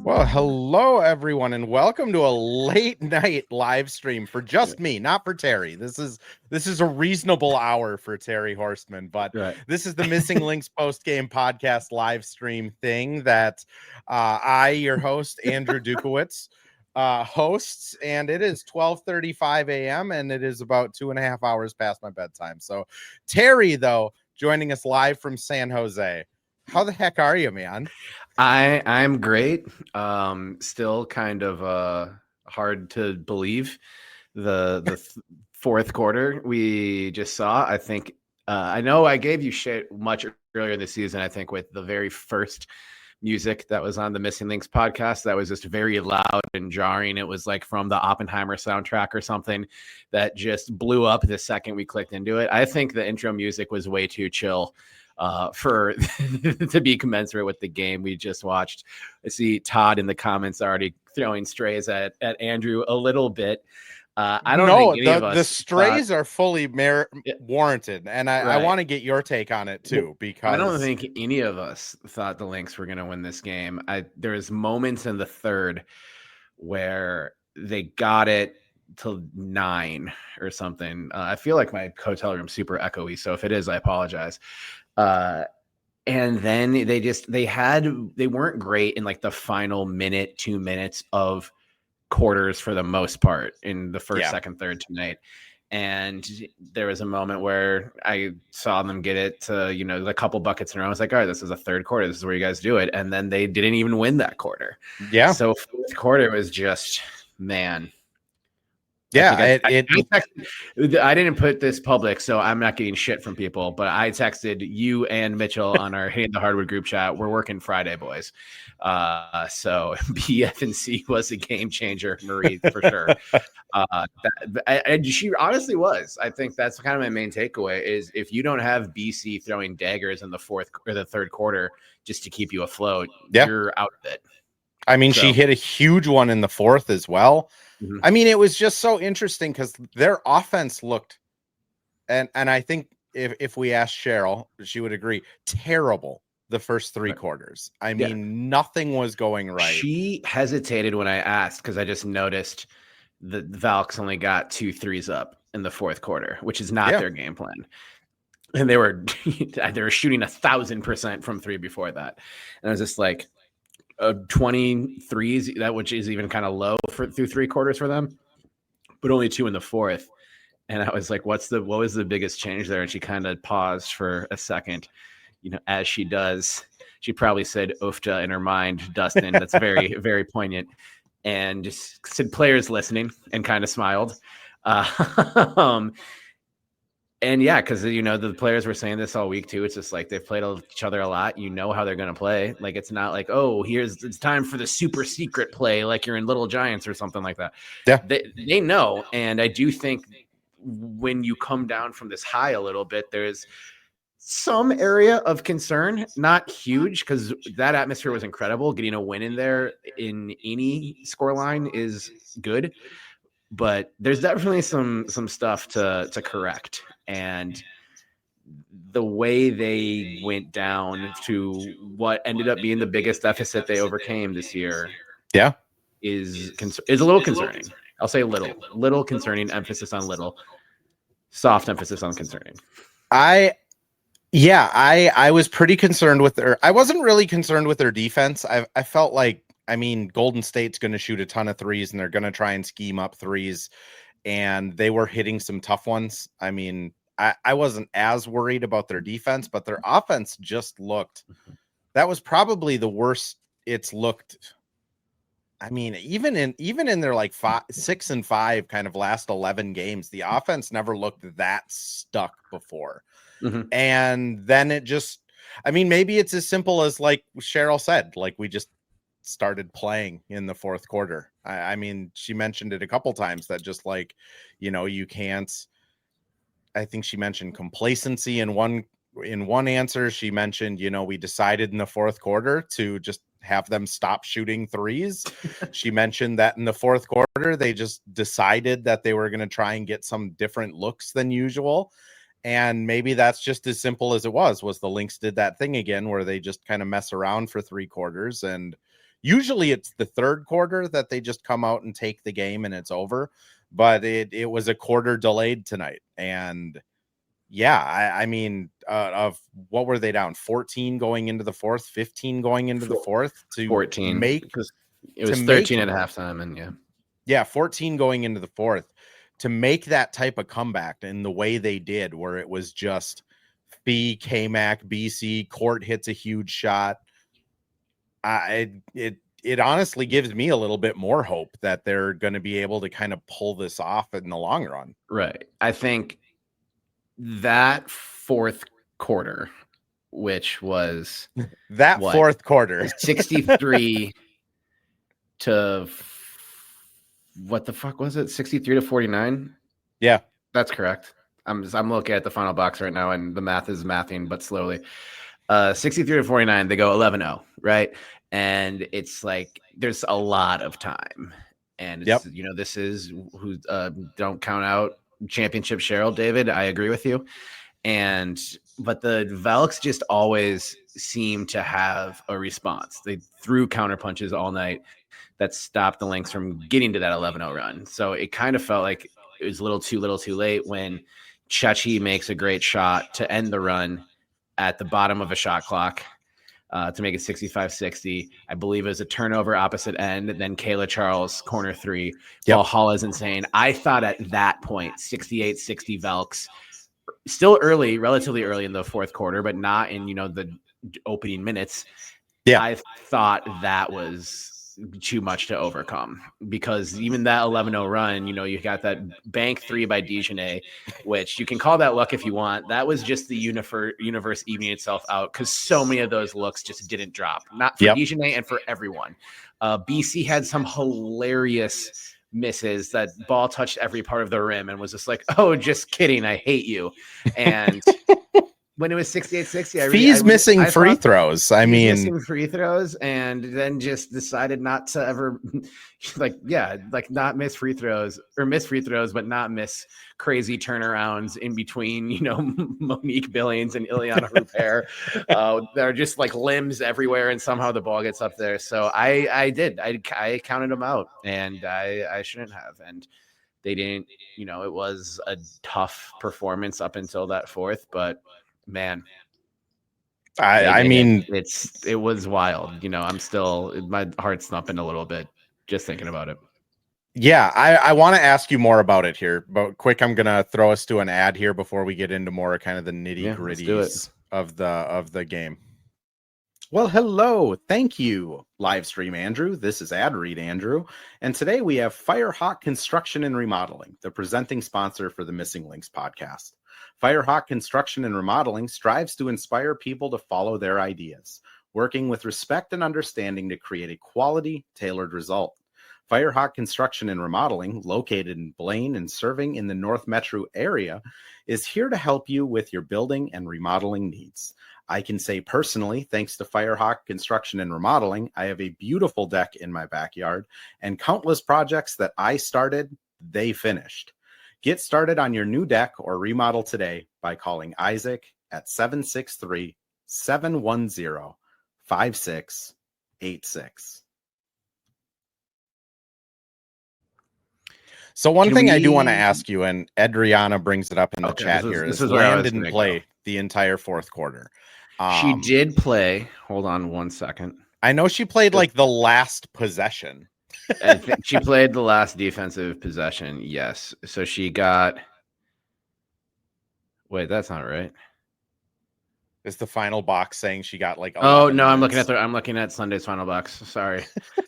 Well, hello everyone, and welcome to a late night live stream for just me, not for Terry. This is a reasonable hour for Terry Horstman, but this is the Missing Lynx post game podcast live stream thing that I, your host Andrew Dukowitz, hosts, and it is 12:35 a.m. and it is about 2.5 hours past my bedtime. So, Terry, though, joining us live from San Jose. How the heck are you, man? I'm great. Still kind of hard to believe the fourth quarter we just saw. I think I know I gave you shit much earlier this season, I think, with the very first music that was on the Missing Lynx podcast that was just very loud and jarring. It was like from the Oppenheimer soundtrack or something that just blew up the second we clicked into it. I think the intro music was way too chill for to be commensurate with the game we just watched. I see Todd in the comments already throwing strays at Andrew a little bit. I don't know. The strays are fully warranted, and I want to get your take on it too, because I don't think any of us thought the Lynx were going to win this game. There was moments in the third where they got it to 9 or something. I feel like my hotel room's super echoey, so if it is, I apologize. And then they weren't great in like the final 2 minutes of quarters for the most part in the first, second, third tonight. And there was a moment where I saw them get it to, a couple buckets in a row. I was like, all right, this is a third quarter. This is where you guys do it. And then they didn't even win that quarter. Yeah. So fourth quarter was just, man. Yeah, I didn't put this public, so I'm not getting shit from people, but I texted you and Mitchell on our Hitting the Hardwood group chat. We're working Friday, boys. So BFNC was a game changer, Marie, for sure. She honestly was. I think that's kind of my main takeaway is if you don't have BC throwing daggers in the fourth or the third quarter just to keep you afloat, you're out of it. I mean, she hit a huge one in the fourth as well. Mm-hmm. I mean, it was just so interesting because their offense looked, and I think if we asked Cheryl, she would agree, terrible the first three quarters. I mean, nothing was going right. She hesitated when I asked because I just noticed the Valks only got 2 threes up in the fourth quarter, which is not their game plan. And they were shooting 1,000% from three before that. And I was just like, 23s, that which is even kind of low through 3 quarters for them, but only 2 in the fourth. And I was like, what was the biggest change there? And she kind of paused for a second, as she does. She probably said "oofta" in her mind, Dustin. That's very, very poignant. And just said players listening and kind of smiled. And yeah, because the players were saying this all week too. It's just like they've played each other a lot. You know how they're going to play. Like it's not like, oh, it's time for the super secret play, like you're in Little Giants or something like that. Yeah, they know, and I do think when you come down from this high a little bit, there's some area of concern, not huge, because that atmosphere was incredible. Getting a win in there in any scoreline is good, but there's definitely some stuff to correct. And the way they went down to what ended up being the biggest deficit they overcame this year, is a little concerning. I'll say little concerning. Emphasis on little, soft emphasis on concerning. I was pretty concerned with I wasn't really concerned with their defense. I felt like, Golden State's going to shoot a ton of threes and they're going to try and scheme up threes. And they were hitting some tough ones. I mean, I wasn't as worried about their defense, but their offense just looked, that was probably the worst it's looked. I mean, even in their like 6-5 kind of last 11 games, the offense never looked that stuck before. Mm-hmm. And then it just, maybe it's as simple as like Cheryl said, like we just started playing in the fourth quarter. I mean, she mentioned it a couple times that just like, you can't, I think she mentioned complacency in one answer. She mentioned, we decided in the fourth quarter to just have them stop shooting threes. She mentioned that in the fourth quarter, they just decided that they were going to try and get some different looks than usual. And maybe that's just as simple as it was the Lynx did that thing again, where they just kind of mess around for 3 quarters and, Usually it's the third quarter that they just come out and take the game and it's over. But it was a quarter delayed tonight. And yeah, I mean, of what were they down? 14 going into the fourth, 15 going into the fourth to 14 make, because it was 13 at halftime. And yeah, 14 going into the fourth to make that type of comeback in the way they did, where it was just K-Mac, BC, Court hits a huge shot. It honestly gives me a little bit more hope that they're going to be able to kind of pull this off in the long run. Right. I think that fourth quarter, which was that fourth quarter, 63 to what the fuck was it? 63 to 49. Yeah, that's correct. I'm looking at the final box right now, and the math is mathing, but slowly. 63 to 49, they go 11-0, right? And it's like there's a lot of time, and it's, this is who don't count out championship Cheryl, David. I agree with you, but the Velks just always seem to have a response. They threw counter punches all night that stopped the Lynx from getting to that 11-0 run. So it kind of felt like it was a little too late when Chachi makes a great shot to end the run at the bottom of a shot clock to make it 65-60. I believe it was a turnover opposite end. Then Kayla Charles, corner three. Valhalla is insane. I thought at that point, 68-60 Velks, still early, relatively early in the fourth quarter, but not in, the opening minutes. Yeah, I thought that was too much to overcome, because even that 11-0 run, you got that bank three by Dijonay, which you can call that luck if you want. That was just the universe evening itself out, because so many of those looks just didn't drop, not for Dijonay and for everyone. BC had some hilarious misses. That ball touched every part of the rim and was just like, oh, just kidding, I hate you. And when it was 68-60, Fee's missing free throws. I mean, missing free throws, and then just decided not to ever, not miss free throws, or miss free throws, but not miss crazy turnarounds in between, Monique Billings and Ileana Rupert. They're just like limbs everywhere, and somehow the ball gets up there. So I counted them out, and I shouldn't have. And they didn't, it was a tough performance up until that fourth, but man, I mean, it was wild. I'm still, my heart's thumping a little bit just thinking about it. Yeah, I want to ask you more about it here, but quick, I'm gonna throw us to an ad here before we get into more kind of the nitty gritties of the game. Well, hello, thank you, Livestream Andrew. This is Ad Read Andrew, and today we have Firehawk Construction and Remodeling, the presenting sponsor for the Missing Lynx podcast. Firehawk Construction and Remodeling strives to inspire people to follow their ideas, working with respect and understanding to create a quality, tailored result. Firehawk Construction and Remodeling, located in Blaine and serving in the North Metro area, is here to help you with your building and remodeling needs. I can say personally, thanks to Firehawk Construction and Remodeling, I have a beautiful deck in my backyard, and countless projects that I started, they finished. Get started on your new deck or remodel today by calling Isaac at 763-710-5686. So one thing I do want to ask you, and Adriana brings it up in the chat here, is Lan didn't play the entire fourth quarter. She did play. Hold on one second. I know she played like the last possession. I think she played the last defensive possession. Yes. So she got. Wait, that's not right. Is the final box saying she got like? Oh no, I'm looking at Sunday's final box. Sorry,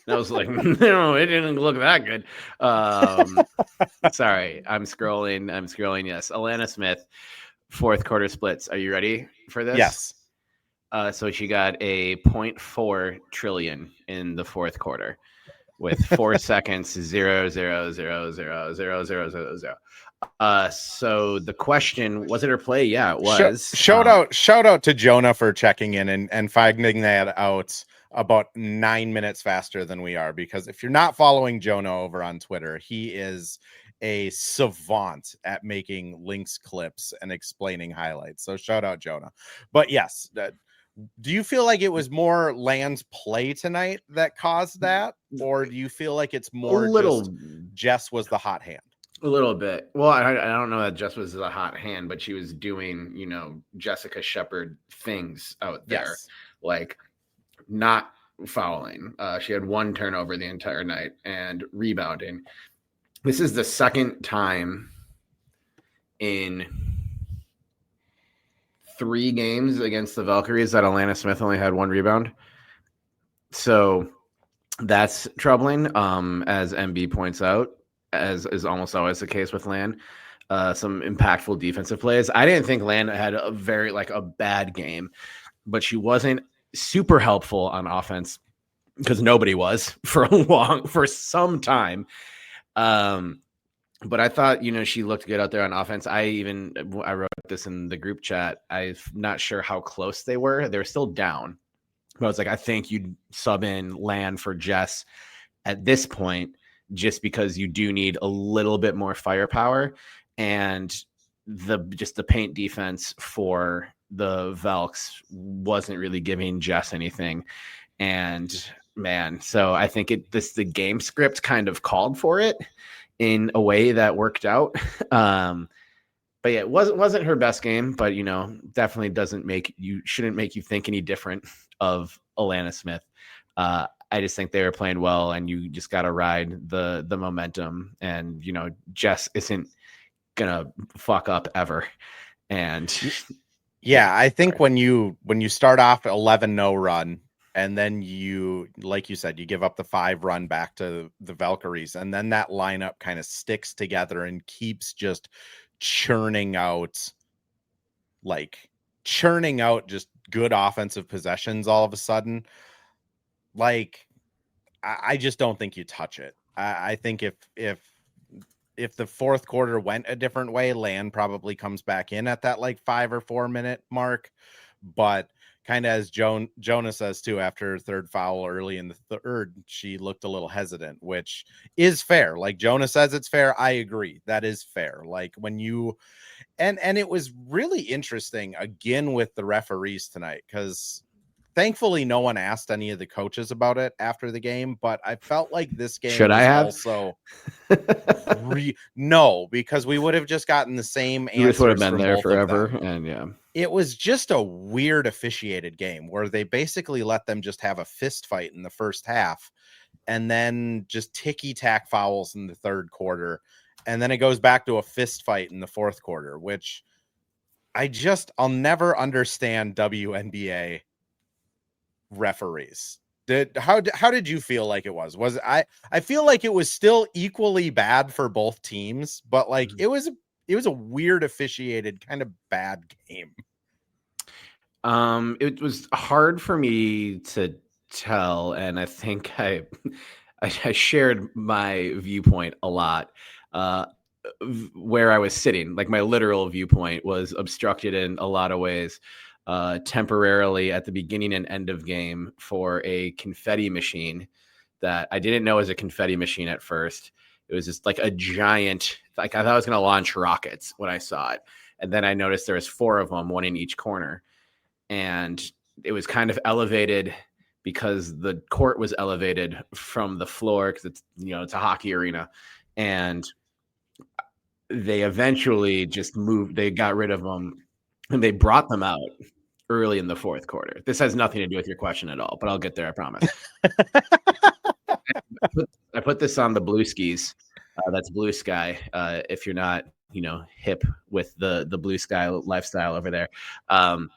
that was like no, it didn't look that good. Sorry, I'm scrolling. Yes, Alana Smith, fourth quarter splits. Are you ready for this? Yes. So she got a 0.4 trillion in the fourth quarter, with 4 seconds 0.0000000. So the question, was it her play? Yeah, it was. Shout out to Jonah for checking in and finding that out about 9 minutes faster than we are, because if you're not following Jonah over on Twitter, he is a savant at making Lynx clips and explaining highlights. So shout out Jonah. But yes, Do you feel like it was more Land's play tonight that caused that? Or do you feel like it's more just Jess was the hot hand? A little bit. Well, I don't know that Jess was a hot hand, but she was doing, Jessica Shepard things out there, Yes. like not fouling. She had one turnover the entire night and rebounding. This is the second time in 3 games against the Valkyries that Alana Smith only had 1 rebound. So that's troubling, as MB points out, as is almost always the case with Lan. Some impactful defensive plays. I didn't think Lan had a bad game, but she wasn't super helpful on offense because nobody was for some time. But I thought, she looked good out there on offense. I wrote this in the group chat. I'm not sure how close they were. They were still down. But I was like, I think you'd sub in Lan for Jess at this point, just because you do need a little bit more firepower, and the paint defense for the Valks wasn't really giving Jess anything. And man, so I think the game script kind of called for it in a way that worked out. But yeah, it wasn't her best game, but definitely shouldn't make you think any different of Alana Smith. I just think they were playing well, and you just got to ride the momentum. And Jess isn't gonna fuck up ever. And yeah, I think when you start off 11-0 run, and then you, like you said, you give up the 5 run back to the Valkyries, and then that lineup kind of sticks together and keeps just churning out just good offensive possessions all of a sudden. Like, I just don't think you touch it. I think if the fourth quarter went a different way, Lan probably comes back in at that 5 or 4 minute mark. But kind of as Jonah says too, after her third foul early in the third, she looked a little hesitant, which is fair. Like Jonah says, it's fair. I agree. That is fair. Like when you, and it was really interesting again with the referees tonight, because thankfully no one asked any of the coaches about it after the game, but I felt like this game should I have also no, because we would have just gotten the same answers. This would have been there forever. And yeah, it was just a weird officiated game where they basically let them just have a fist fight in the first half and then just ticky-tack fouls in the third quarter. And then it goes back to a fist fight in the fourth quarter, which I'll never understand WNBA referees. How did you feel like it was? I feel like it was still equally bad for both teams, but it was a weird officiated kind of bad game. It was hard for me to tell, and I think I shared my viewpoint a lot. Where I was sitting, my literal viewpoint was obstructed in a lot of ways. Temporarily at the beginning and end of game for a confetti machine that I didn't know was a confetti machine at first. It was just a giant, I thought I was going to launch rockets when I saw it. And then I noticed there was 4 of them, 1 in each corner. And it was kind of elevated because the court was elevated from the floor because it's a hockey arena. And they eventually just moved, they got rid of them and they brought them out early in the fourth quarter. This has nothing to do with your question at all, but I'll get there, I promise. I put this on the Blue Skis. That's Blue Sky. If you're not, hip with the Blue Sky lifestyle over there, then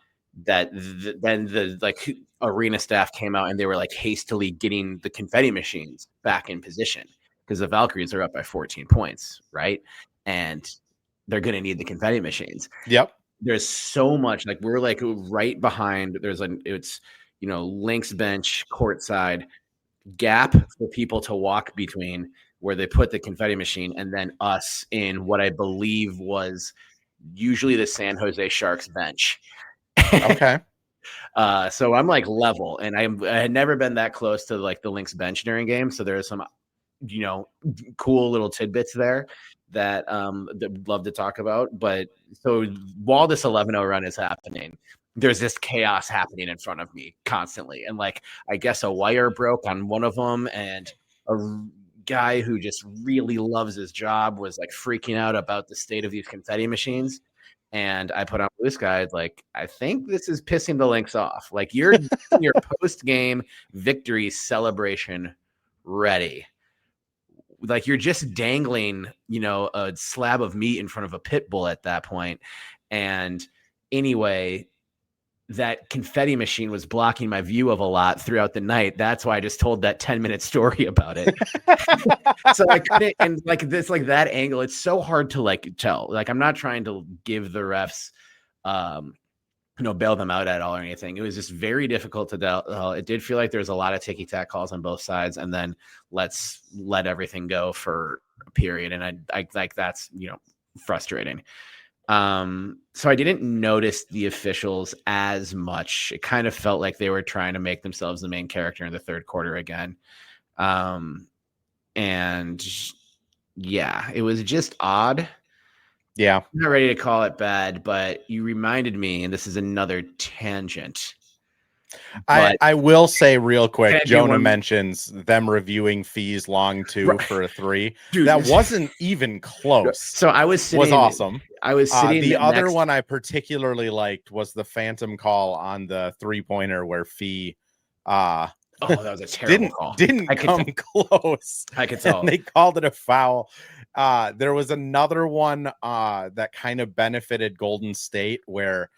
the arena staff came out and they were hastily getting the confetti machines back in position because the Valkyries are up by 14 points, right? And they're going to need the confetti machines. Yep. There's so much, we're right behind. There's Lynx bench, courtside, gap for people to walk between where they put the confetti machine, and then us in what I believe was usually the San Jose Sharks bench. Okay. So I'm level, and I had never been that close to the Lynx bench during games. So there's some, cool little tidbits there that I'd love to talk about. But so while this 11-0 run is happening, there's this chaos happening in front of me constantly. And like, I guess a wire broke on one of them, and a guy who just really loves his job was like freaking out about the state of these confetti machines. And I put on Blue Sky, like, I think this is pissing the Lynx off. Like, you're your post-game victory celebration ready. Like, you're just dangling, a slab of meat in front of a pit bull at that point. And anyway, that confetti machine was blocking my view of a lot throughout the night. That's why I just told that 10-minute story about it. So I couldn't, and like this, like that angle, it's so hard to like tell. Like, I'm not trying to give the refs, bail them out at all or anything. It was just very difficult to tell. It did feel like there was a lot of ticky-tack calls on both sides, and then let's let everything go for a period. And I like, that's, frustrating. So I didn't notice the officials as much. It kind of felt like they were trying to make themselves the main character in the third quarter again. And yeah, it was just odd. Yeah. I'm not ready to call it bad, but you reminded me, and this is another tangent. I will say real quick, Jonah mentions them reviewing fees long two for a three. Dude, that wasn't even close. So I was sitting. Was awesome. I was sitting. The other one I particularly liked was the phantom call on the 3-pointer where Fee that was a terrible call. Didn't come close. I could tell. And they called it a foul. There was another one that kind of benefited Golden State where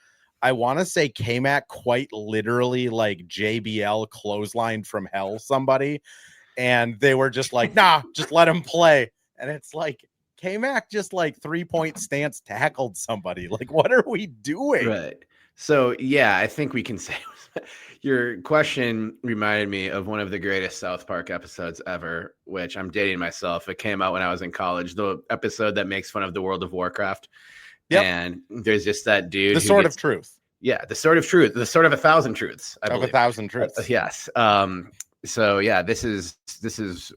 I want to say K-Mac quite literally like JBL clotheslined from hell somebody, and they were just like, nah, just let him play. And it's like, K-Mac just like 3-point stance tackled somebody. Like, what are we doing? Right. So, yeah, I think we can say your question reminded me of one of the greatest South Park episodes ever, which I'm dating myself. It came out when I was in college, the episode that makes fun of the World of Warcraft. Yep. And there's just that dude. The Sword of Truth. Yeah, the Sword of Truth. The Sword of 1,000 Truths. I believe. 1,000 Truths. Yes. So yeah, this is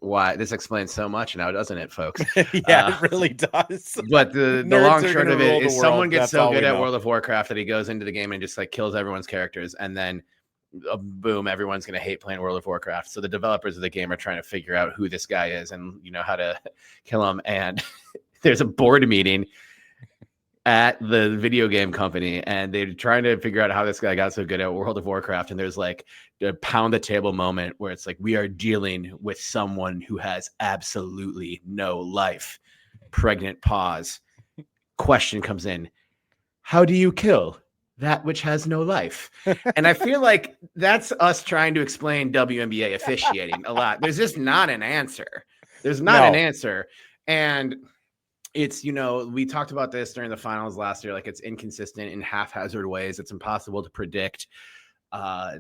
why this explains so much now, doesn't it, folks? Yeah, it really does. But the long short of it is someone gets so good at World of Warcraft that he goes into the game and just like kills everyone's characters, and then boom, everyone's going to hate playing World of Warcraft. So the developers of the game are trying to figure out who this guy is and how to kill him. And there's a board meeting at the video game company, and they're trying to figure out how this guy got so good at World of Warcraft. And there's like a pound the table moment where it's like, we are dealing with someone who has absolutely no life. Pregnant pause. Question comes in. How do you kill that which has no life? And I feel like that's us trying to explain WNBA officiating a lot. There's just not an answer. There's not an answer. And it's, we talked about this during the finals last year. Like, it's inconsistent in haphazard ways. It's impossible to predict. To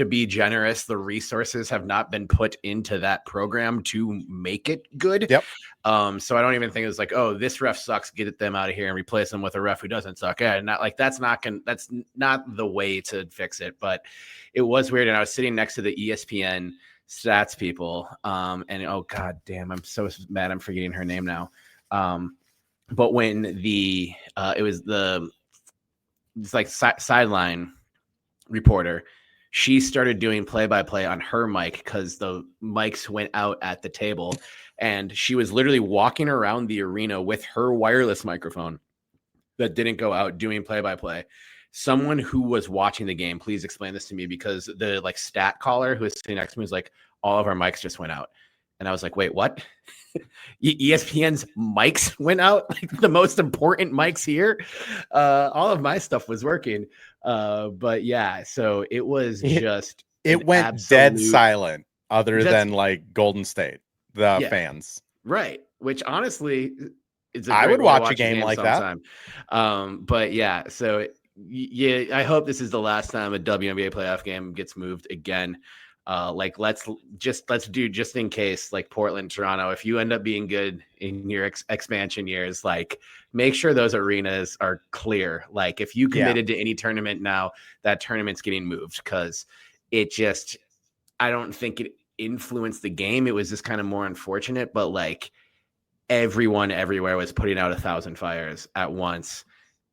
be generous, the resources have not been put into that program to make it good. Yep. So I don't even think it's like, oh, this ref sucks, get them out of here and replace them with a ref who doesn't suck. Yeah, not like that's not the way to fix it. But it was weird. And I was sitting next to the ESPN stats people, and oh god damn, I'm so mad I'm forgetting her name now. But when it's like sideline reporter, she started doing play-by-play on her mic because the mics went out at the table, and she was literally walking around the arena with her wireless microphone that didn't go out doing play-by-play. Someone who was watching the game, please explain this to me, because the like stat caller who was sitting next to me was like, all of our mics just went out. And I was like, wait, what? ESPN's mics went out? Like the most important mics here? All of my stuff was working. But yeah, so it was just... It went dead silent other than like Golden State, the fans. Right. Which honestly, I would watch a game like that. But yeah, so... Yeah, I hope this is the last time a WNBA playoff game gets moved again. Let's do just in case, like Portland, Toronto, if you end up being good in your expansion years, like make sure those arenas are clear. Like if you committed to any tournament now, that tournament's getting moved, because I don't think it influenced the game. It was just kind of more unfortunate, but like everyone everywhere was putting out 1,000 fires at once.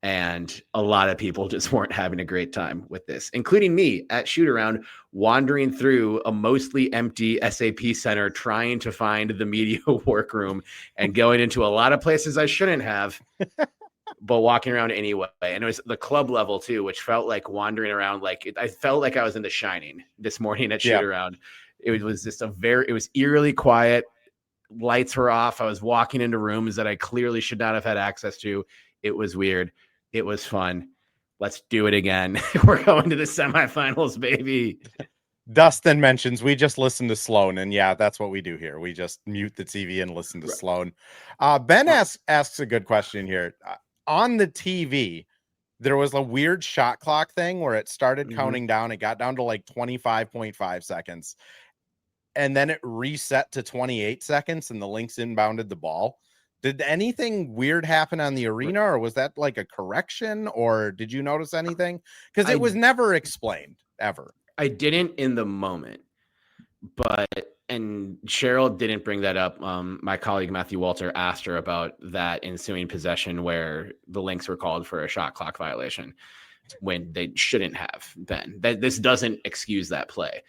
And a lot of people just weren't having a great time with this, including me at shoot around, wandering through a mostly empty SAP center, trying to find the media workroom and going into a lot of places I shouldn't have, but walking around anyway. And it was the club level too, which felt like wandering around. I felt like I was in The Shining this morning at shoot around. It was just it was eerily quiet. Lights were off. I was walking into rooms that I clearly should not have had access to. It was weird. It was fun. Let's do it again. We're going to the semifinals, baby. Dustin mentions we just listen to Sloan, and yeah, that's what we do here. We just mute the TV and listen to Sloan. Ben asks a good question here. On the TV, there was a weird shot clock thing where it started counting down. It got down to like 25.5 seconds, and then it reset to 28 seconds, and the Lynx inbounded the ball. Did anything weird happen on the arena, or was that like a correction, or did you notice anything? Because it was never explained, ever. I didn't in the moment, and Cheryl didn't bring that up. My colleague Matthew Walter asked her about that ensuing possession where the Lynx were called for a shot clock violation when they shouldn't have been. This doesn't excuse that play.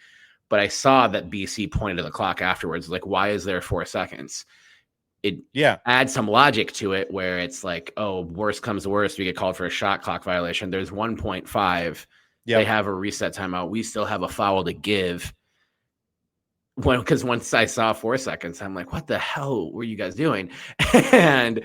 But I saw that BC pointed to the clock afterwards, like, why is there 4 seconds? It adds some logic to it where it's like, oh, worst comes to worst, we get called for a shot clock violation. There's 1.5. They have a reset timeout. We still have a foul to give. Because once I saw 4 seconds, I'm like, what the hell were you guys doing? And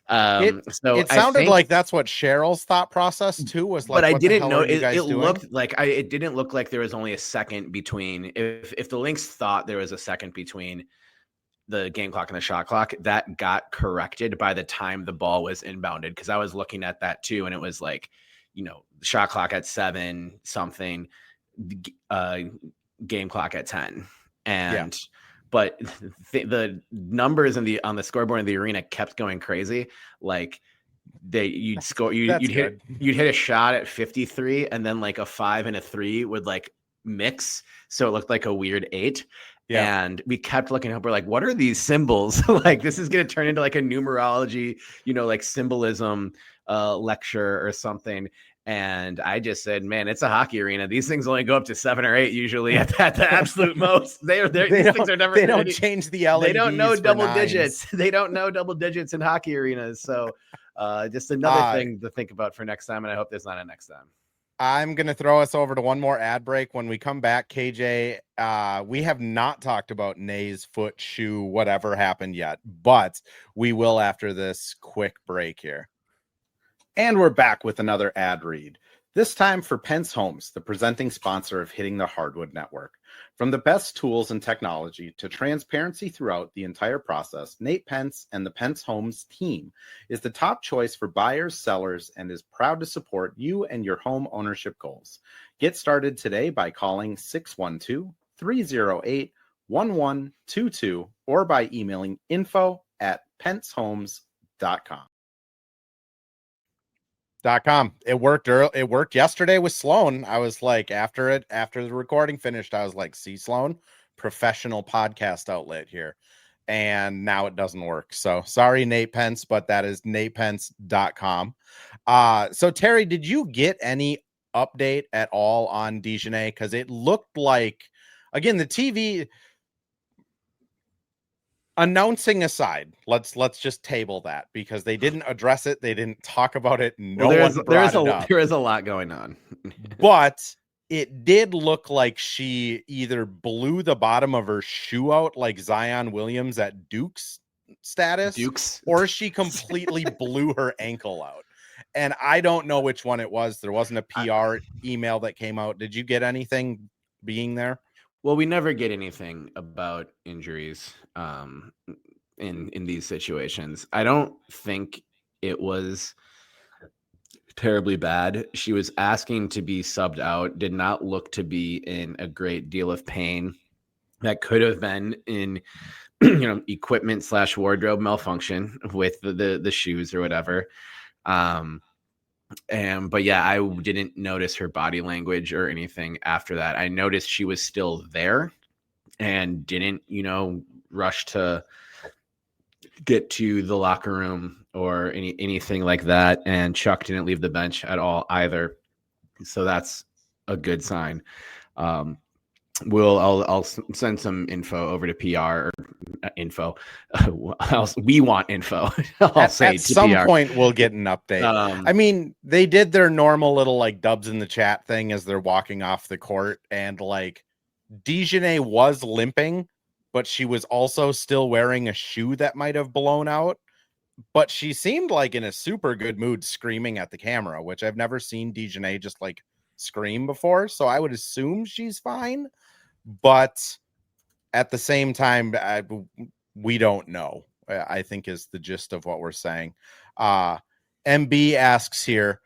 it sounded like that's what Cheryl's thought process too was. Like, but I didn't know it looked like it didn't look like there was only a second between. If the Lynx thought there was a second between the game clock and the shot clock, that got corrected by the time the ball was inbounded. Because I was looking at that too, and it was like, shot clock at 7 something, game clock at 10, but the numbers on the scoreboard in the arena kept going crazy. Like you'd hit a shot at 53, and then like a 5 and a 3 would like mix, so it looked like a weird 8. And we kept looking up. We're like, what are these symbols? Like, this is going to turn into like a numerology, like symbolism lecture or something. And I just said, man, it's a hockey arena. These things only go up to 7 or 8 usually at the absolute most. These things are never. They don't change the LEDs. They don't know double digits. They don't know double digits in hockey arenas. So just another thing to think about for next time. And I hope there's not a next time. I'm going to throw us over to one more ad break. When we come back, KJ, we have not talked about Nay's foot, shoe, whatever happened yet, but we will after this quick break here. And we're back with another ad read, this time for Pence Homes, the presenting sponsor of Hitting the Hardwood Network. From the best tools and technology to transparency throughout the entire process, Nate Pence and the Pence Homes team is the top choice for buyers, sellers, and is proud to support you and your home ownership goals. Get started today by calling 612-308-1122 or by emailing info@pencehomes.com. It worked early. It worked yesterday with Sloan. I was like, after the recording finished, I was like, see, Sloan, professional podcast outlet here. And now it doesn't work. So sorry, Nate Pence, but that is natepence.com. So Terry, did you get any update at all on Dejanay? Because it looked like, again, the TV announcing aside, let's just table that because they didn't address it. They didn't talk about it. There is a lot going on, but it did look like she either blew the bottom of her shoe out like Zion Williams at Duke's status, or she completely blew her ankle out. And I don't know which one it was. There wasn't a PR email that came out. Did you get anything being there? Well, we never get anything about injuries in these situations. I don't think it was terribly bad. She was asking to be subbed out, did not look to be in a great deal of pain. That could have been in equipment / wardrobe malfunction with the shoes or whatever. But yeah, I didn't notice her body language or anything after that. I noticed she was still there and didn't, rush to get to the locker room or anything like that. And Chuck didn't leave the bench at all either. So that's a good sign. I'll send some info over to PR or info. We want info. At some point we'll get an update. I mean, they did their normal little like dubs in the chat thing as they're walking off the court, and like Dejanay was limping, but she was also still wearing a shoe that might have blown out. But she seemed like in a super good mood, screaming at the camera, which I've never seen Dejanay just like scream before. So I would assume she's fine. But at the same time, we don't know, I think is the gist of what we're saying. MB asks here,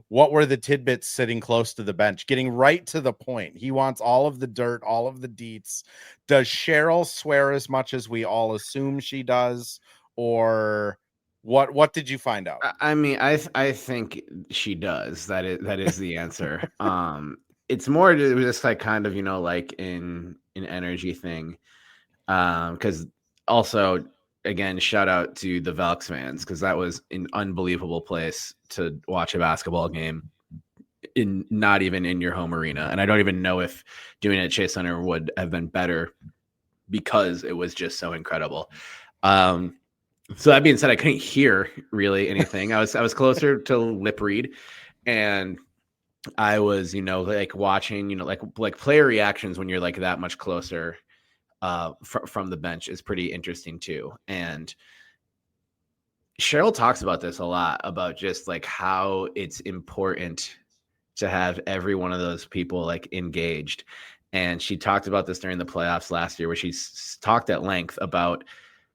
what were the tidbits sitting close to the bench? Getting right to the point. He wants all of the dirt, all of the deets. Does Cheryl swear as much as we all assume she does? Or what did you find out? I mean, I think she does. That is the answer. It's more just like kind of, like an energy thing. Because also, again, shout out to the Valks fans, because that was an unbelievable place to watch a basketball game, not even in your home arena. And I don't even know if doing it at Chase Center would have been better, because it was just so incredible. So that being said, I couldn't hear really anything. I was closer to lip read, and I was, like watching, like player reactions when you're like that much closer from the bench is pretty interesting too. And Cheryl talks about this a lot, about just like how it's important to have every one of those people like engaged. And she talked about this during the playoffs last year, where she talked at length about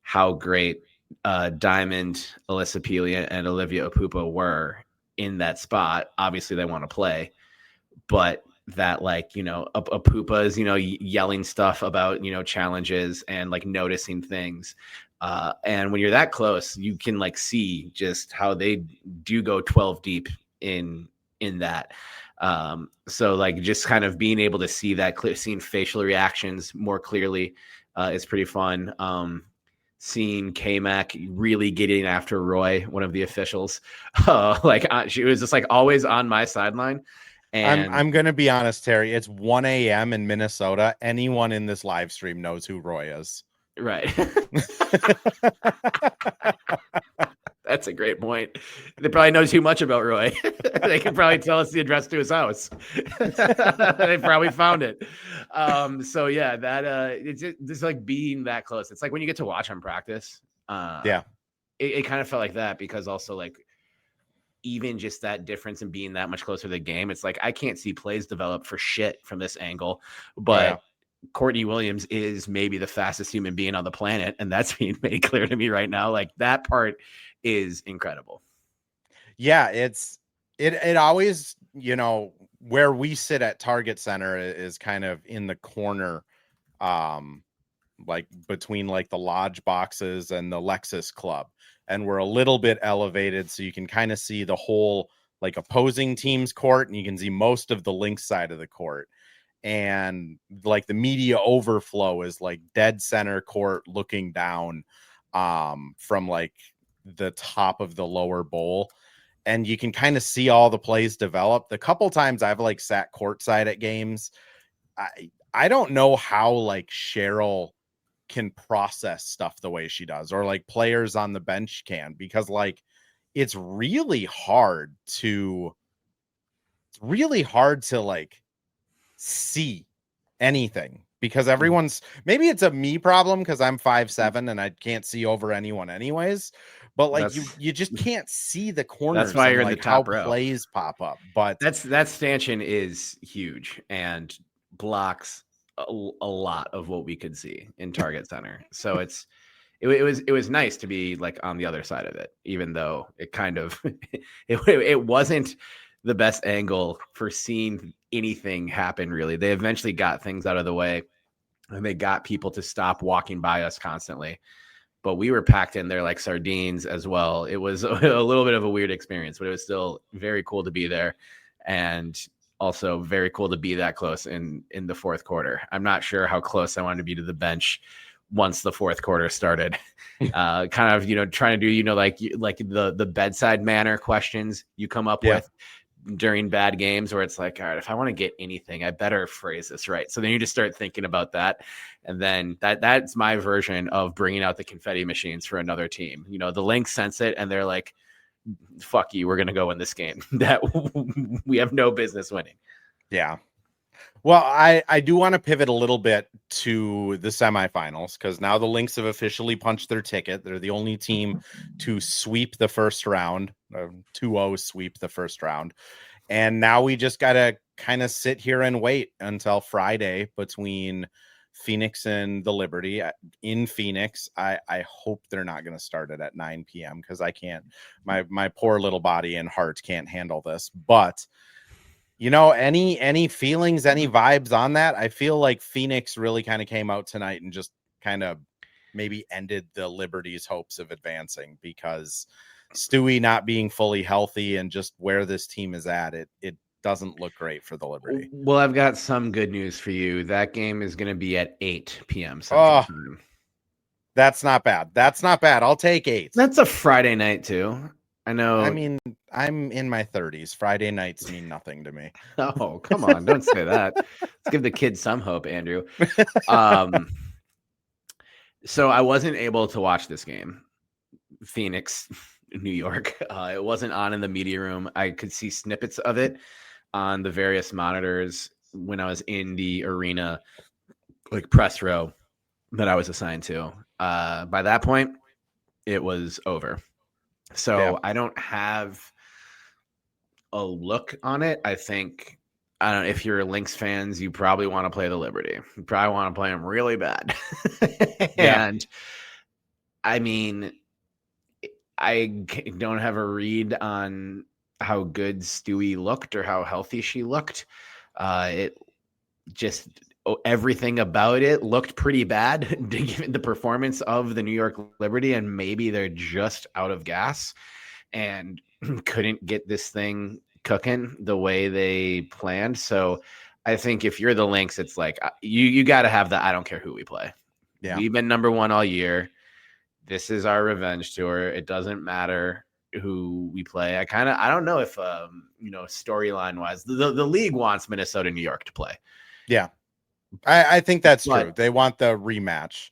how great Diamond, Alyssa Pelia, and Olivia Apupa were in that spot. Obviously they want to play, but that like, Apupa is, yelling stuff about, challenges and like noticing things. And when you're that close, you can like see just how they do go 12 deep in that. So like just kind of being able to see that seeing facial reactions more clearly is pretty fun. Seeing K-Mac really getting after Roy, one of the officials, she was just like always on my sideline. And I'm going to be honest, Terry, it's 1 a.m. in Minnesota. Anyone in this live stream knows who Roy is. Right. That's a great point. They probably know too much about Roy. They can probably tell us the address to his house. They probably found it. So yeah, that it's just like being that close. It's like when you get to watch him practice. Yeah, it kind of felt like that, because also like even just that difference in being that much closer to the game. It's like I can't see plays develop for shit from this angle, but Courtney Williams is maybe the fastest human being on the planet, and that's being made clear to me right now. Like that part is incredible. Yeah, it always, where we sit at Target Center is kind of in the corner, like between like the lodge boxes and the Lexus Club, and we're a little bit elevated, so you can kind of see the whole like opposing team's court, and you can see most of the Lynx side of the court. And like the media overflow is like dead center court looking down from like the top of the lower bowl, and you can kind of see all the plays develop. The couple times I've like sat courtside at games, I don't know how like Cheryl can process stuff the way she does, or like players on the bench can, because like it's really hard to like see anything, because everyone's, maybe it's a me problem because I'm 5'7" and I can't see over anyone anyways, but like you just can't see the corners. That's why you're like in the top row. Plays pop up, but that stanchion is huge and blocks a lot of what we could see in Target Center. So it was nice to be like on the other side of it, even though it kind of it wasn't the best angle for seeing anything happen. Really, they eventually got things out of the way, and they got people to stop walking by us constantly. But we were packed in there like sardines as well. It was a little bit of a weird experience, but it was still very cool to be there, and also very cool to be that close in the fourth quarter. I'm not sure how close I wanted to be to the bench once the fourth quarter started. Kind of, trying to do, like the bedside manner questions you come up with during bad games, where it's like, all right, if I want to get anything, I better phrase this right. So then you just start thinking about that. And then that's my version of bringing out the confetti machines for another team. The Lynx sense it, and they're like, fuck you, we're going to go win this game that we have no business winning. Yeah. Well, I do want to pivot a little bit to the semifinals, because now the Lynx have officially punched their ticket. They're the only team to sweep the first round, 2-0 sweep the first round. And now we just got to kind of sit here and wait until Friday between Phoenix and the Liberty in Phoenix. I hope they're not going to start it at 9 p.m. because I can't, my poor little body and heart can't handle this. But any feelings, any vibes on that? I feel like Phoenix really kind of came out tonight and just kind of maybe ended the Liberty's hopes of advancing, because Stewie not being fully healthy and just where this team is at, it doesn't look great for the Liberty. Well, I've got some good news for you. That game is going to be at 8 p.m. Central Time. That's not bad. That's not bad. I'll take 8. That's a Friday night too. I know. I mean, I'm in my 30s. Friday nights mean nothing to me. Oh, come on. Don't say that. Let's give the kids some hope, Andrew. So I wasn't able to watch this game. Phoenix, New York. It wasn't on in the media room. I could see snippets of it on the various monitors when I was in the arena, like press row that I was assigned to. By that point, it was over. So I don't have a look on it. I think, I don't know, if you're Lynx fans, you probably want to play the Liberty. You probably want to play them really bad. And I mean, I don't have a read on how good Stewie looked or how healthy she looked. It just, everything about it looked pretty bad given the performance of the New York Liberty, and maybe they're just out of gas and couldn't get this thing cooking the way they planned. So I think if you're the Lynx, it's like you got to have the I don't care who we play. Yeah, we've been number one all year. This is our revenge tour. It doesn't matter who we play. I don't know if storyline wise the league wants Minnesota, New York to play. Yeah. I think that's true. They want the rematch.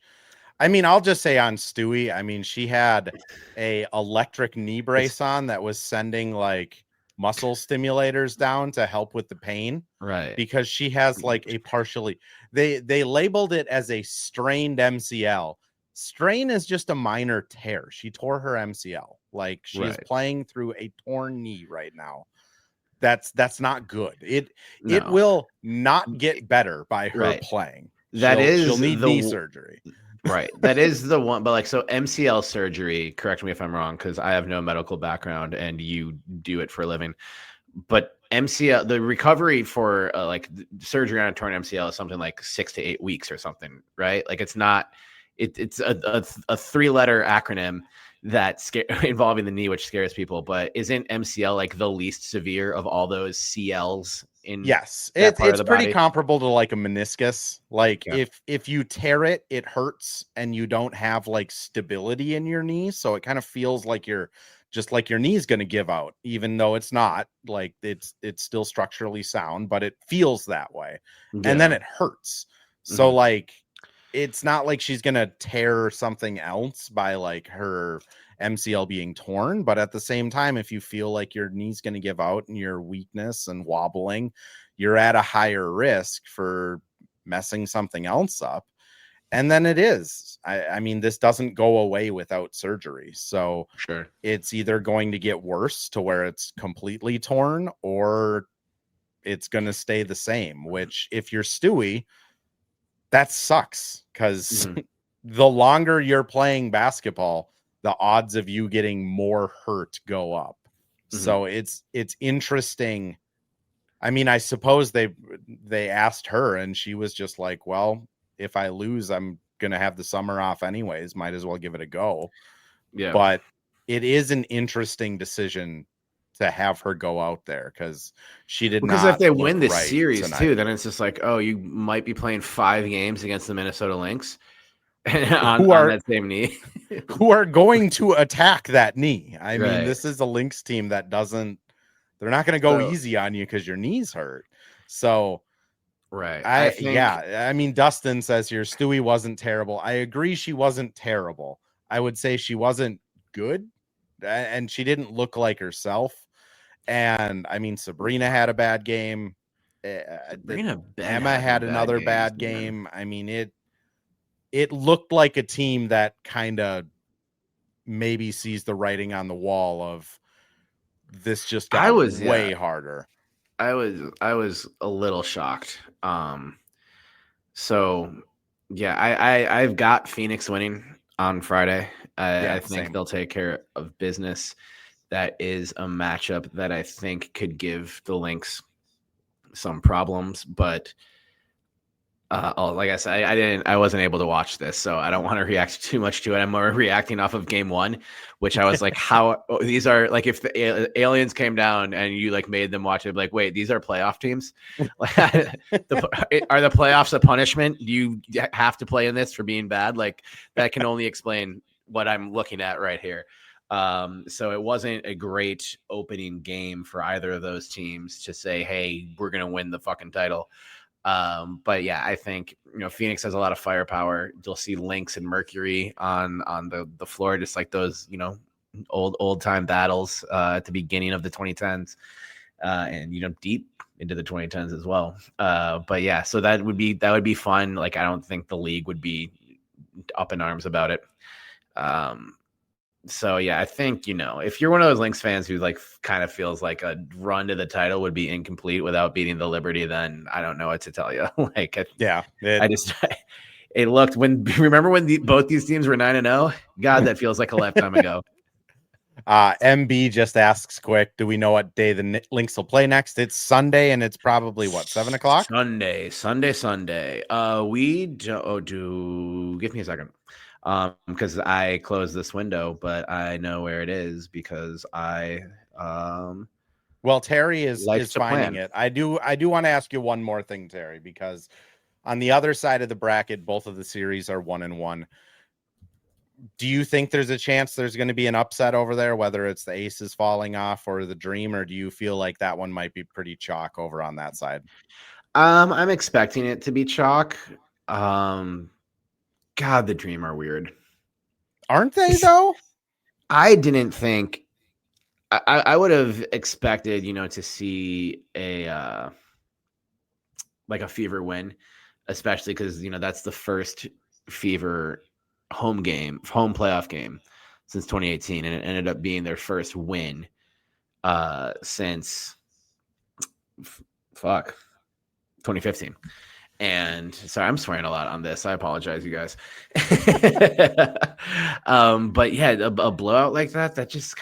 I mean, I'll just say on Stewie, I mean, she had a electric knee brace on that was sending like muscle stimulators down to help with the pain. Right. Because she has like a partially, they labeled it as a strained MCL. Strain is just a minor tear. She tore her MCL. Like she is playing through a torn knee right now. That's not good. It will not get better by her playing. She'll need knee surgery. Right. That is the one. But like, so MCL surgery, correct me if I'm wrong, because I have no medical background and you do it for a living. But MCL, the recovery for like surgery on a torn MCL is something like 6 to 8 weeks or something, right? Like it's not, it's a 3-letter acronym that involving the knee, which scares people. But isn't MCL like the least severe of all those CLs? Yes, it's pretty body? Comparable to like a meniscus. Like if you tear it, it hurts and you don't have like stability in your knee. So it kind of feels like you're just like your knee's going to give out, even though it's not. Like it's still structurally sound, but it feels that way. Yeah. And then it hurts. So like, it's not like she's going to tear something else by like her MCL being torn. But at the same time, if you feel like your knee's going to give out and your weakness and wobbling, you're at a higher risk for messing something else up. And then it is. I mean, this doesn't go away without surgery. So it's either going to get worse to where it's completely torn, or it's going to stay the same, which if you're Stewie, that sucks, because the longer you're playing basketball, the odds of you getting more hurt go up. So it's interesting. I mean, I suppose they asked her and she was just like, well, if I lose, I'm going to have the summer off anyways. Might as well give it a go. Yeah. But it is an interesting decision to have her go out there, because she did not. Because if they win this series tonight, too, then it's just like, oh, you might be playing 5 games against the Minnesota Lynx. on that same knee. who are going to attack that knee. I mean, Right. this is a Lynx team that they're not going to go easy on you because your knee's hurt. So, right. I mean, Dustin says here, Stewie wasn't terrible. I agree. She wasn't terrible. I would say she wasn't good, and she didn't look like herself. And I mean, Sabrina had a bad game. Emma had another bad game. I mean, it looked like a team that kind of maybe sees the writing on the wall of this just got way harder. I was a little shocked. So yeah, I've got Phoenix winning on Friday. I think they'll take care of business. That is a matchup that I think could give the Lynx some problems, but like I said, I wasn't able to watch this, so I don't want to react too much to it. I'm more reacting off of game one, which I was like, these are like, if the aliens came down and you like made them watch it, like, wait, these are playoff teams? Like, are the playoffs a punishment? Do you have to play in this for being bad? Like, that can only explain what I'm looking at right here. So it wasn't a great opening game for either of those teams to say, hey, we're going to win the fucking title. But yeah, I think, Phoenix has a lot of firepower. You'll see Lynx and Mercury on the floor, just like those, old time battles, at the beginning of the 2010s, and, deep into the 2010s as well. But yeah, so that would be fun. Like, I don't think the league would be up in arms about it. So yeah, I think, if you're one of those Lynx fans who like kind of feels like a run to the title would be incomplete without beating the Liberty, then I don't know what to tell you. Like, it looked remember when both these teams were 9-0? God, that feels like a lifetime ago. MB just asks quick, do we know what day the Lynx will play next? It's Sunday, and it's probably what, 7:00? Sunday. We do give me a second. Because I closed this window, but I know where it is because I well, Terry is finding it. I do want to ask you one more thing, Terry, because on the other side of the bracket, both of the series are 1-1. Do you think there's a chance there's going to be an upset over there, whether it's the Aces falling off or the Dream, or do you feel like that one might be pretty chalk over on that side? I'm expecting it to be chalk. God, the Dream are weird. Aren't they, though? I didn't think I would have expected, to see a Fever win, especially because, that's the first Fever home playoff game since 2018, and it ended up being their first win since 2015. And sorry, I'm swearing a lot on this. I apologize, you guys. But yeah, a blowout like that just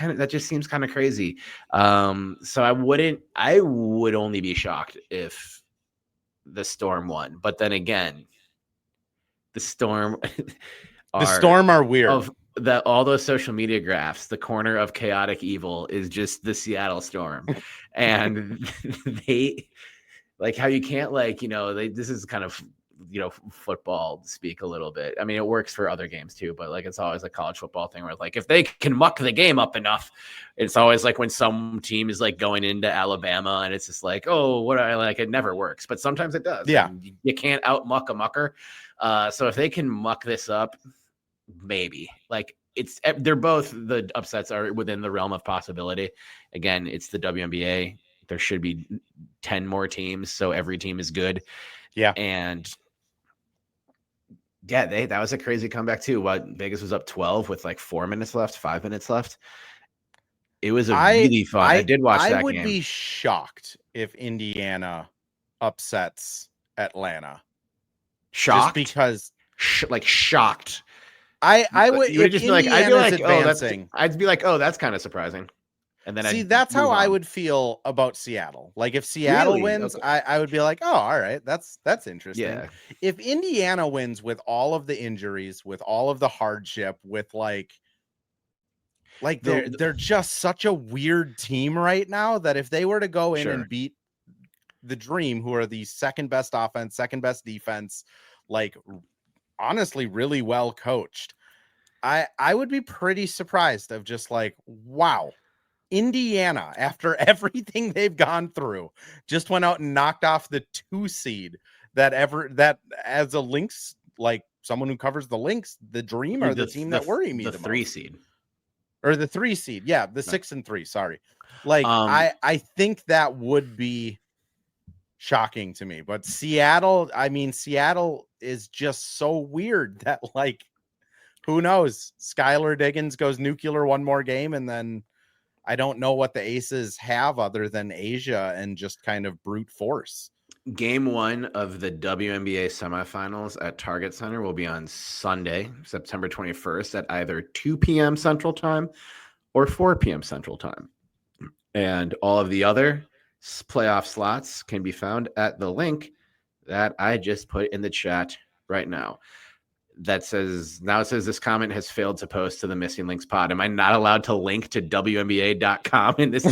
seems kind of crazy. So I would only be shocked if the Storm won. But then again, the Storm are weird. All those social media graphs, the corner of chaotic evil is just the Seattle Storm. And they, like, how you can't, like, this is kind of, football speak a little bit. I mean, it works for other games too, but like, it's always a college football thing where, like, if they can muck the game up enough, it's always like when some team is like going into Alabama and it's just like, oh, it never works, but sometimes it does. Yeah. You can't out muck a mucker. So if they can muck this up, maybe, like, they're both, the upsets are within the realm of possibility. Again, it's the WNBA. There should be 10 more teams, so every team is good. Yeah. And yeah, that was a crazy comeback too. Vegas was up 12 with like 5 minutes left. It was really fun. I did watch that game. I would be shocked if Indiana upsets Atlanta. Shocked? Just because shocked. I would just be like, I'd be like, oh, that's kind of surprising. And then that's how I would feel about Seattle. Like, if Seattle wins, okay, I would be like, oh, all right, that's interesting. Yeah. If Indiana wins with all of the injuries, with all of the hardship, with like they're just such a weird team right now that if they were to go in and beat the Dream, who are the second best offense, second best defense, like honestly really well coached. I would be pretty surprised of just like, wow, Indiana, after everything they've gone through, just went out and knocked off the 2 seed that as a Lynx, like someone who covers the Lynx, the Dream are the team that worry me the 3 most. seed. Or the 3 seed. Yeah, the 6 and 3, sorry. Like I think that would be shocking to me. But Seattle is just so weird that, like, who knows? Skylar Diggins goes nuclear one more game, and then I don't know what the Aces have other than Asia and just kind of brute force. Game 1 of the WNBA semifinals at Target Center will be on Sunday, September 21st at either 2 p.m. Central Time or 4 p.m. Central Time. And all of the other playoff slots can be found at the link that I just put in the chat right now. That says, now it says this comment has failed to post to the Missing Lynx pod. Am I not allowed to link to WNBA.com in this?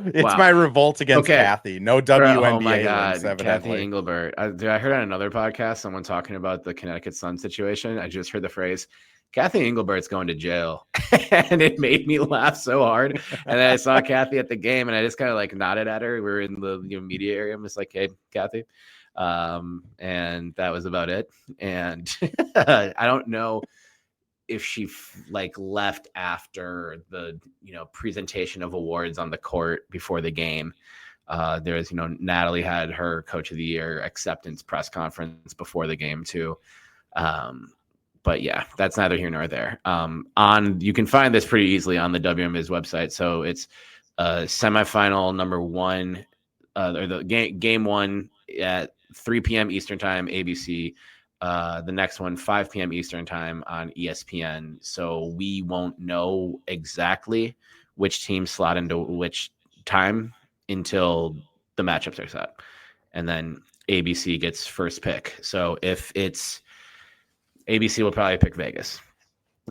It's my revolt against Kathy. No WNBA Oh my God, links, evidently. Kathy Engelbert. I heard on another podcast someone talking about the Connecticut Sun situation. I just heard the phrase, Kathy Engelbert's going to jail. And it made me laugh so hard. And then I saw Kathy at the game and I just kind of like nodded at her. We were in the media area. I'm just like, hey, Kathy. And that was about it. And I don't know if she left after the presentation of awards on the court before the game. There was Natalie had her Coach of the Year acceptance press conference before the game too. But yeah, that's neither here nor there. You can find this pretty easily on the WNBA's website. So it's semifinal number 1, or the game 1 at 3 p.m. Eastern time, ABC. The next one, 5 p.m. Eastern time on ESPN. So we won't know exactly which team slot into which time until the matchups are set. And then ABC gets first pick. So if it's ABC will probably pick Vegas.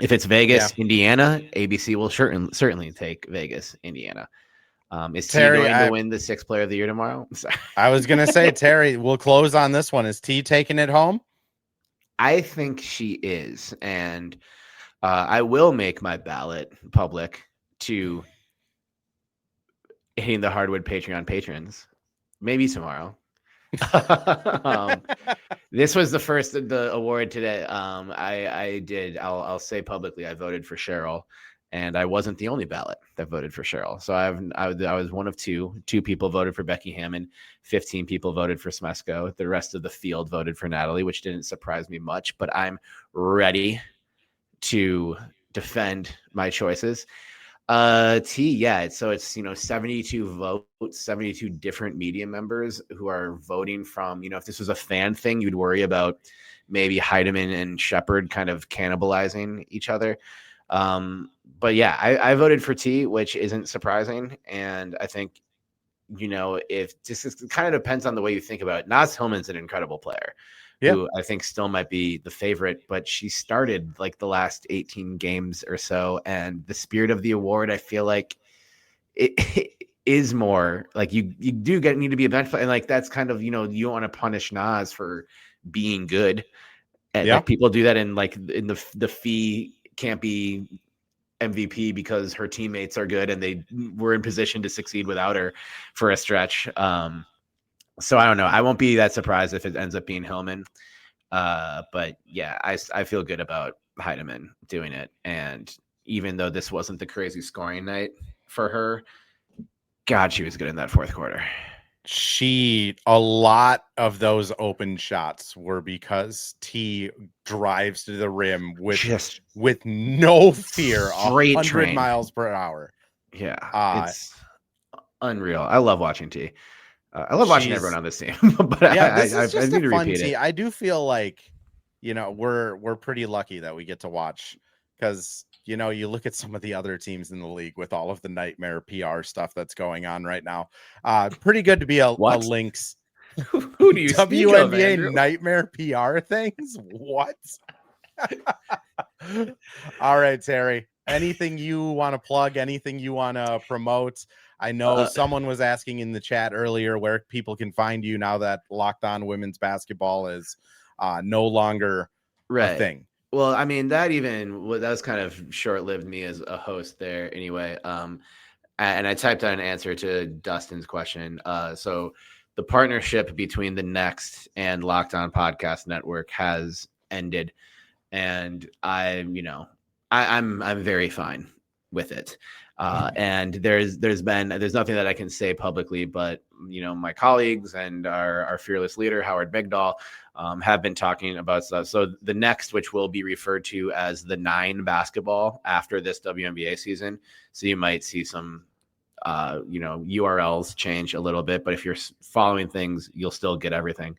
If it's Vegas, Indiana, ABC will certainly take Vegas, Indiana. Is Terry going to win the 6th player of the year tomorrow? I was going to say, Terry, we'll close on this one. Is T taking it home? I think she is. And I will make my ballot public to Hitting the Hardwood Patreon patrons. Maybe tomorrow. This was the first of the award today. I'll say publicly, I voted for Cheryl. And I wasn't the only ballot that voted for Cheryl. So I was one of two. 2 people voted for Becky Hammond. 15 people voted for Smesko. The rest of the field voted for Natalie, which didn't surprise me much. But I'm ready to defend my choices. So it's 72 votes, 72 different media members who are voting from. If this was a fan thing, you'd worry about maybe Heidemann and Shepard kind of cannibalizing each other. But yeah, I voted for T, which isn't surprising. And I think, if this kind of depends on the way you think about it. Naz Hillman's an incredible player who I think still might be the favorite, but she started like the last 18 games or so. And the spirit of the award, I feel like it is more like you do need to be a bench player. And like, that's kind of, you don't want to punish Naz for being good. And like, people do that in the fee can't be MVP because her teammates are good and they were in position to succeed without her for a stretch. So I don't know. I won't be that surprised if it ends up being Hillman. But yeah, I feel good about Heidemann doing it. And even though this wasn't the crazy scoring night for her, God, she was good in that 4th quarter. A lot of those open shots were because T drives to the rim with no fear, 100 miles per hour. Yeah, it's unreal. I love watching T. I love watching everyone on this team. But this is just a fun team. I do feel like we're pretty lucky that we get to watch, because you look at some of the other teams in the league with all of the nightmare PR stuff that's going on right now. Pretty good to be a Lynx. Who do you WNBA nightmare PR things? What? All right, Terry. Anything you want to plug? Anything you want to promote? I know someone was asking in the chat earlier where people can find you now that Locked On Women's Basketball is no longer a thing. Well, I mean, that was kind of short-lived me as a host there anyway. And I typed out an answer to Dustin's question. So the partnership between the Next and Locked On Podcast Network has ended, and I'm very fine with it. And there's nothing that I can say publicly, but my colleagues and our fearless leader Howard Migdal have been talking about stuff. So the Next, which will be referred to as TheNine basketball after this WNBA season, so you might see some URLs change a little bit, but if you're following things, you'll still get everything.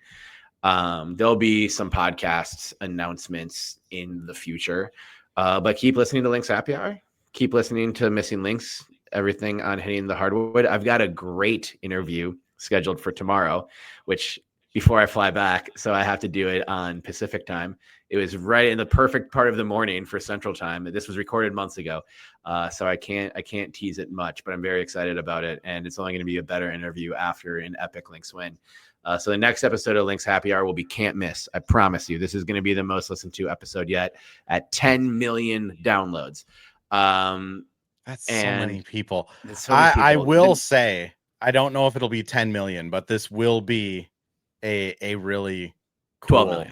There'll be some podcasts announcements in the future, but keep listening to Lynx Happy Hour. Keep listening to Missing Lynx, everything on Hitting the Hardwood. I've got a great interview scheduled for tomorrow, which before I fly back, so I have to do it on Pacific time. It was right in the perfect part of the morning for Central time. This was recorded months ago, so I can't tease it much, but I'm very excited about it, and it's only going to be a better interview after an epic Lynx win. So the next episode of Lynx Happy Hour will be can't miss. I promise you. This is going to be the most listened to episode yet at 10 million downloads. That's so many people. I will say, I don't know if it'll be 10 million, but this will be a really cool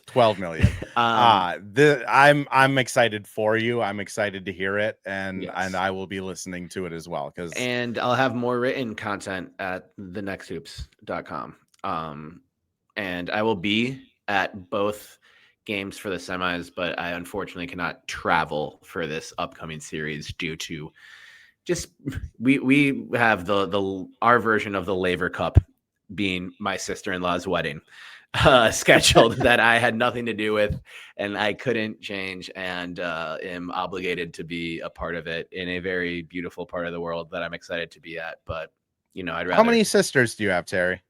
12 million. I'm excited for you. I'm excited to hear it, and I will be listening to it as well. And I'll have more written content at thenexthoops.com. And I will be at both games for the semis, but I unfortunately cannot travel for this upcoming series due to just we have our version of the Laver Cup being my sister-in-law's wedding scheduled that I had nothing to do with and I couldn't change, and am obligated to be a part of it in a very beautiful part of the world that I'm excited to be at. But I'd rather. How many sisters do you have, Terry?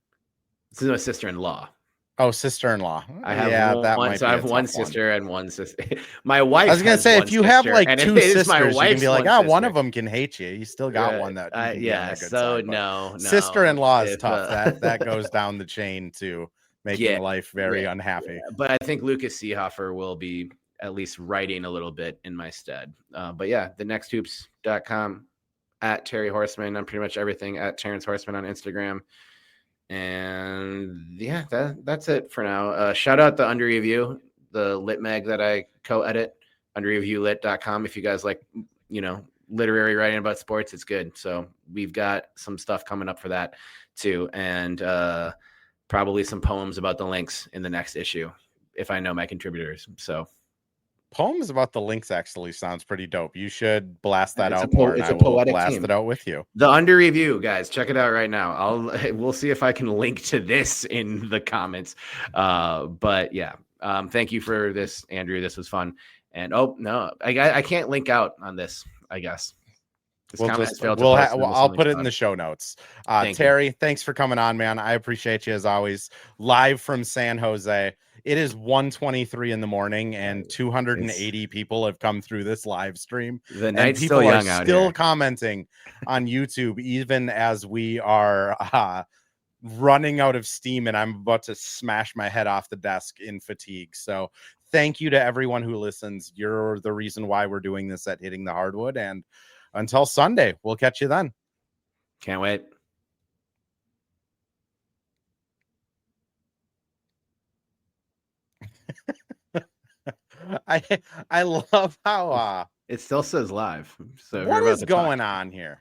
This is my sister-in-law. Oh, sister-in-law. I have one sister and one sister. My wife. I was gonna say, if you have like two sisters, you can be like, one of them can hate you. You still got one that. No. Sister-in-law is tough. That goes down the chain to making life very unhappy. But I think Lucas Seehofer will be at least writing a little bit in my stead. But yeah, thenexthoops.com, at Terry Horstman on pretty much everything, at Terrence Horstman on Instagram. And yeah, that's it for now. Shout out the Under Review, the lit mag that I co-edit, underreviewlit.com. If you guys like, literary writing about sports, it's good. So we've got some stuff coming up for that too. And probably some poems about the Lynx in the next issue, if I know my contributors. So poems about the Lynx actually sounds pretty dope. You should blast that out more. It's a poetic blast it out with you. The Under Review, guys, check it out right now. We'll see if I can link to this in the comments. But yeah, thank you for this, Andrew. This was fun. And I can't link out on this, I guess. I'll put it in the show notes. Terry, thanks for coming on, man. I appreciate you as always. Live from San Jose. It is 1:23 in the morning, and 280 people have come through this live stream. The night's still young out here. Still commenting on YouTube, even as we are running out of steam, and I'm about to smash my head off the desk in fatigue. So thank you to everyone who listens. You're the reason why we're doing this at Hitting the Hardwood. And until Sunday, we'll catch you then. Can't wait. I love how it still says live. So what is going on here?